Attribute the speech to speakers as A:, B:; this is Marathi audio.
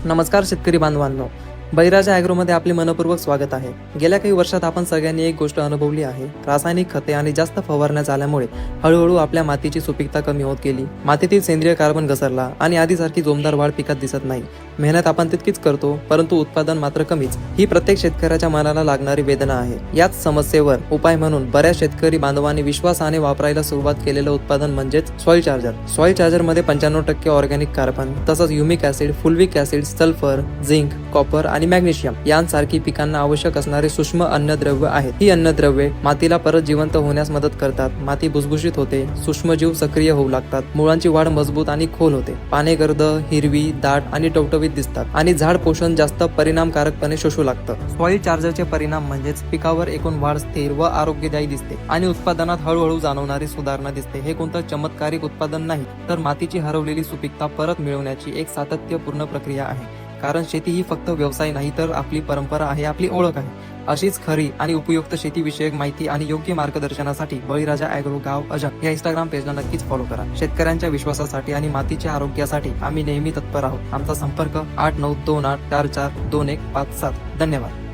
A: नमस्कार शेतकरी बांधवांनो, बळीराजा ॲग्रोमध्ये आपले मनपूर्वक स्वागत आहे. गेल्या काही वर्षात आपण सगळ्यांनी एक गोष्ट अनुभवली आहे. रासायनिक खते आणि जास्त फवारण्या झाल्यामुळे हळूहळू आपल्या मातीची सुपीकता कमी होत गेली. मातीतील सेंद्रिय कार्बन घसरला आणि आधीसारखी जोमदार वाढ पिकात दिसत नाही. मेहनत आपण तितकीच करतो, परंतु उत्पादन मात्र कमीच. ही प्रत्येक शेतकऱ्याच्या मनाला लागणारी वेदना आहे. याच समस्येवर उपाय म्हणून बऱ्याच शेतकरी बांधवांनी विश्वासाने वापरायला सुरुवात केलेलं उत्पादन म्हणजेच सॉइल चार्जर. सॉइल चार्जरमध्ये 95% ऑर्गॅनिक कार्बन, तसंच humic acid, fulvic acid, sulphur, zinc, copper आणि मॅग्नेशियम यांसारखी पिकांना आवश्यक असणारे सूक्ष्म अन्नद्रव्य आहेत. ही अन्नद्रव्ये मातीला परत जिवंत होण्यास मदत करतात. माती भुसभुशीत होते, सूक्ष्मजीव सक्रिय होऊ लागतात, मुळांची वाढ मजबूत आणि खोल होते, पाने गर्द, हिरवी, दाट आणि टवटवीत दिसतात आणि झाड पोषण जास्त परिणामकारकपणे शोषू लागतं. सॉइल चार्जरचे परिणाम म्हणजेच पिकावर एकूण वाढ स्थिर व आरोग्यदायी दिसते आणि उत्पादनात हळूहळू जाणवणारी सुधारणा दिसते. हे कोणतं चमत्कारिक उत्पादन नाही, तर मातीची हरवलेली सुपीकता परत मिळवण्याची एक सातत्यपूर्ण प्रक्रिया आहे. कारण शेती ही फक्त व्यवसाय नाही, तर आपली परंपरा आहे, आपली ओळख आहे. अशीच खरी आणि उपयुक्त शेतीविषयक माहिती आणि योग्य मार्गदर्शनासाठी बळीराजा ॲग्रो गाव अजक या इंस्टाग्राम पेजला नक्कीच फॉलो करा. शेतकऱ्यांच्या विश्वासासाठी आणि मातीच्या आरोग्यासाठी आम्ही नेहमी तत्पर आहोत. आमचा संपर्क 8928442157. धन्यवाद.